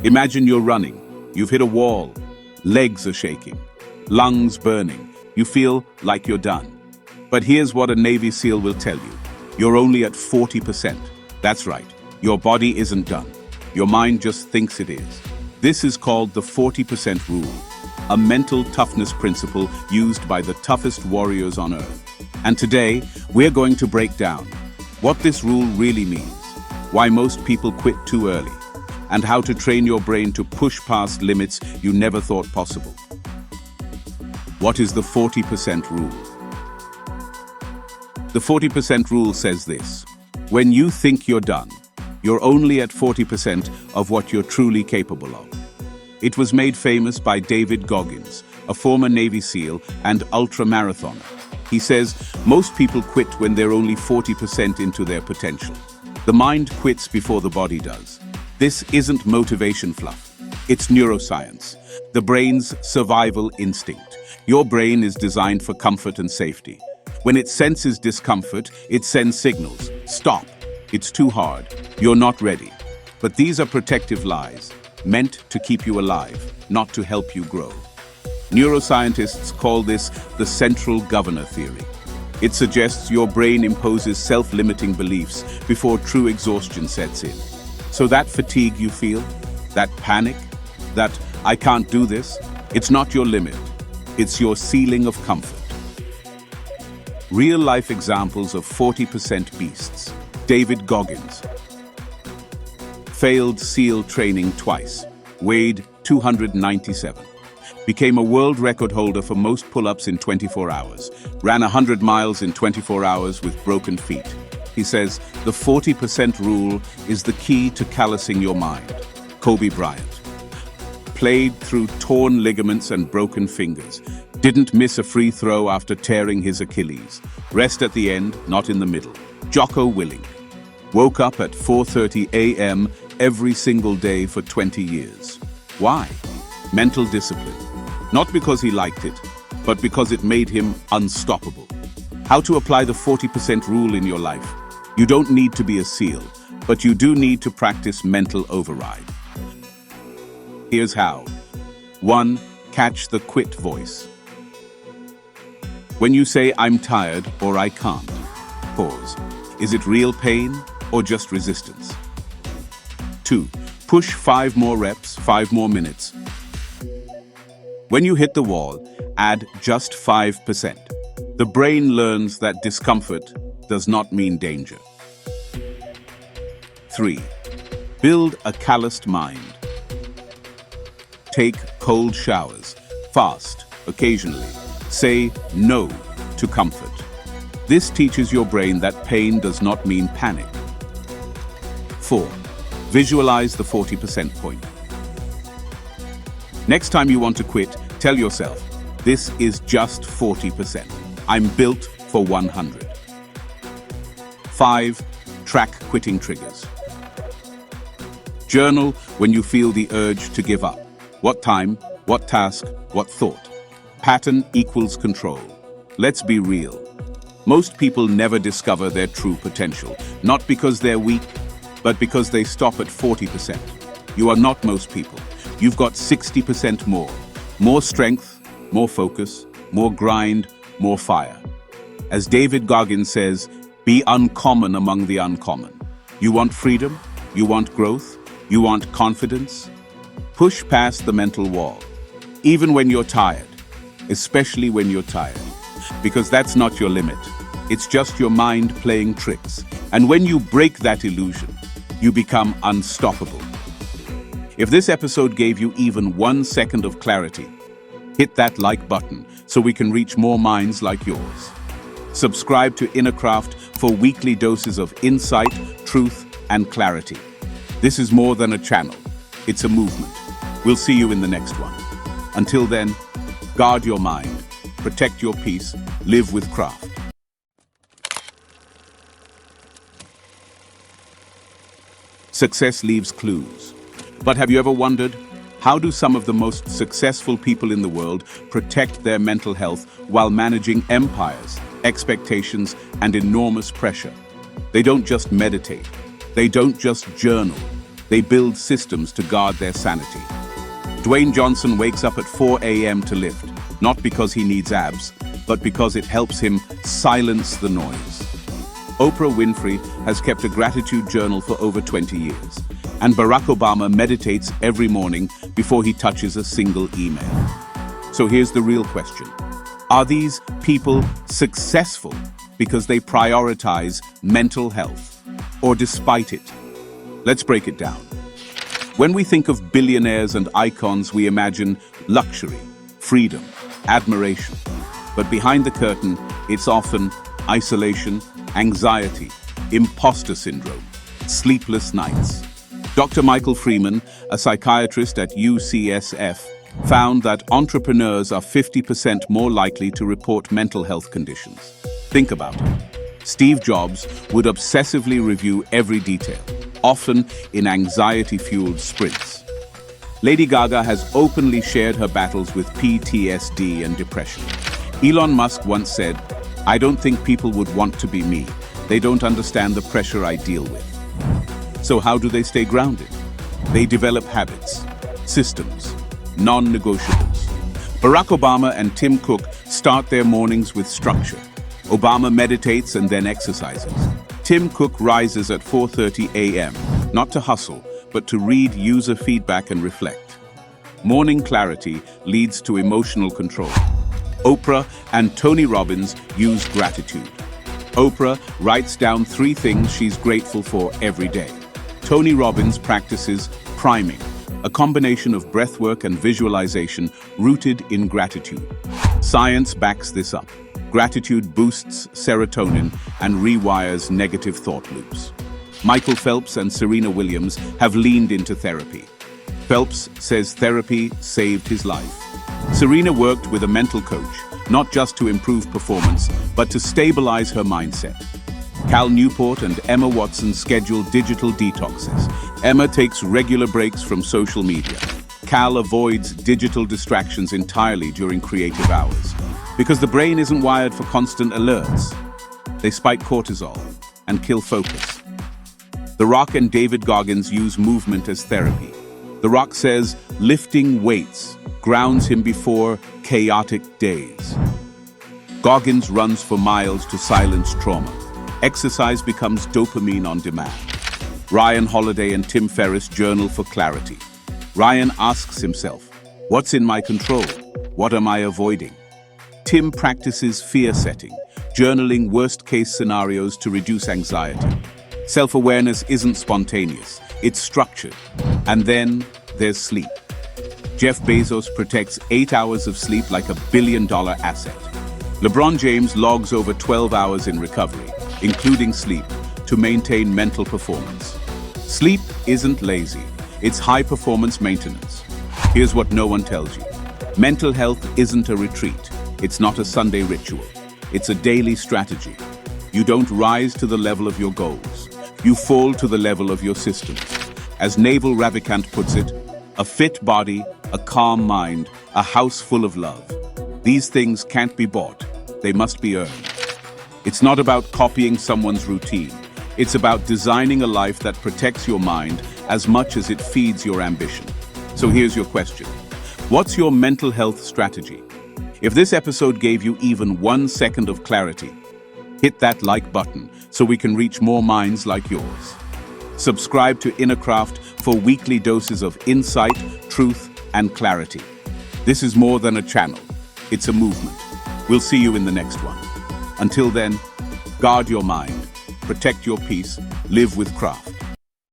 Imagine you're running. You've hit a wall. Legs are shaking. Lungs burning. You feel like you're done. But here's what a Navy SEAL will tell you. You're only at 40%. That's right. Your body isn't done. Your mind just thinks it is. This is called the 40% rule, a mental toughness principle used by the toughest warriors on earth. And today, we're going to break down what this rule really means, why most people quit too early, and how to train your brain to push past limits you never thought possible. What is the 40% rule? The 40% rule says this: when you think you're done, you're only at 40% of what you're truly capable of. It was made famous by David Goggins, a former Navy SEAL and ultra-marathoner. He says, most people quit when they're only 40% into their potential. The mind quits before the body does. This isn't motivation fluff. It's neuroscience, the brain's survival instinct. Your brain is designed for comfort and safety. When it senses discomfort, it sends signals. Stop. It's too hard. You're not ready. But these are protective lies, meant to keep you alive, not to help you grow. Neuroscientists call this the central governor theory. It suggests your brain imposes self-limiting beliefs before true exhaustion sets in. So that fatigue you feel, that panic, that "I can't do this," it's not your limit. It's your ceiling of comfort. Real-life examples of 40% beasts. David Goggins. Failed SEAL training twice. Weighed 297. Became a world record holder for most pull-ups in 24 hours. Ran 100 miles in 24 hours with broken feet. He says, the 40% rule is the key to callousing your mind. Kobe Bryant. Played through torn ligaments and broken fingers. Didn't miss a free throw after tearing his Achilles. Rest at the end, not in the middle. Jocko Willink. Woke up at 4:30 a.m. every single day for 20 years. Why? Mental discipline. Not because he liked it, but because it made him unstoppable. How to apply the 40% rule in your life. You don't need to be a SEAL, but you do need to practice mental override. Here's how. 1. Catch the quit voice. When you say, "I'm tired" or "I can't," pause. Is it real pain or just resistance? 2. Push 5 more reps, 5 more minutes. When you hit the wall, add just 5%. The brain learns that discomfort does not mean danger. 3. Build a calloused mind. Take cold showers. Fast, occasionally. Say no to comfort. This teaches your brain that pain does not mean panic. 4. Visualize the 40% point. Next time you want to quit, tell yourself, this is just 40%. I'm built for 100. 5. Track quitting triggers. Journal when you feel the urge to give up. What time, what task, what thought. Pattern equals control. Let's be real. Most people never discover their true potential, not because they're weak, but because they stop at 40%. You are not most people. You've got 60% more. More strength, more focus, more grind, more fire. As David Goggins says, be uncommon among the uncommon. You want freedom? You want growth? You want confidence? Push past the mental wall, even when you're tired, especially when you're tired, because that's not your limit. It's just your mind playing tricks. And when you break that illusion, you become unstoppable. If this episode gave you even 1 second of clarity, hit that like button so we can reach more minds like yours. Subscribe to Inner Craft for weekly doses of insight, truth, and clarity. This is more than a channel. It's a movement. We'll see you in the next one. Until then, guard your mind, protect your peace, live with craft. Success leaves clues. But have you ever wondered, how do some of the most successful people in the world protect their mental health while managing empires, expectations, and enormous pressure? They don't just meditate. They don't just journal. They build systems to guard their sanity. Dwayne Johnson wakes up at 4 a.m. to lift, not because he needs abs, but because it helps him silence the noise. Oprah Winfrey has kept a gratitude journal for over 20 years, and Barack Obama meditates every morning before he touches a single email. So here's the real question. Are these people successful because they prioritize mental health, or despite it? Let's break it down. When we think of billionaires and icons, we imagine luxury, freedom, admiration. But behind the curtain, it's often isolation, anxiety, imposter syndrome, sleepless nights. Dr. Michael Freeman, a psychiatrist at UCSF, found that entrepreneurs are 50% more likely to report mental health conditions. Think about it. Steve Jobs would obsessively review every detail, often in anxiety-fueled sprints. Lady Gaga has openly shared her battles with PTSD and depression. Elon Musk once said, "I don't think people would want to be me. They don't understand the pressure I deal with." So how do they stay grounded? They develop habits, systems, non-negotiables. Barack Obama and Tim Cook start their mornings with structure. Obama meditates and then exercises. Tim Cook rises at 4:30 a.m., not to hustle, but to read user feedback and reflect. Morning clarity leads to emotional control. Oprah and Tony Robbins use gratitude. Oprah writes down 3 things she's grateful for every day. Tony Robbins practices priming, a combination of breathwork and visualization rooted in gratitude. Science backs this up. Gratitude boosts serotonin and rewires negative thought loops. Michael Phelps and Serena Williams have leaned into therapy. Phelps says therapy saved his life. Serena worked with a mental coach, not just to improve performance, but to stabilize her mindset. Cal Newport and Emma Watson schedule digital detoxes. Emma takes regular breaks from social media. Cal avoids digital distractions entirely during creative hours, because the brain isn't wired for constant alerts. They spike cortisol and kill focus. The Rock and David Goggins use movement as therapy. The Rock says lifting weights grounds him before chaotic days. Goggins runs for miles to silence trauma. Exercise becomes dopamine on demand. Ryan Holiday and Tim Ferriss journal for clarity. Ryan asks himself, what's in my control? What am I avoiding? Tim practices fear setting, journaling worst-case scenarios to reduce anxiety. Self-awareness isn't spontaneous, it's structured. And then there's sleep. Jeff Bezos protects 8 hours of sleep like $1 billion asset. LeBron James logs over 12 hours in recovery, including sleep, to maintain mental performance. Sleep isn't lazy, it's high-performance maintenance. Here's what no one tells you. Mental health isn't a retreat. It's not a Sunday ritual. It's a daily strategy. You don't rise to the level of your goals. You fall to the level of your systems. As Naval Ravikant puts it, a fit body, a calm mind, a house full of love. These things can't be bought. They must be earned. It's not about copying someone's routine. It's about designing a life that protects your mind as much as it feeds your ambition. So here's your question. What's your mental health strategy? If this episode gave you even 1 second of clarity, hit that like button so we can reach more minds like yours. Subscribe to Inner Craft for weekly doses of insight, truth, and clarity. This is more than a channel. It's a movement. We'll see you in the next one. Until then, guard your mind, protect your peace, live with craft.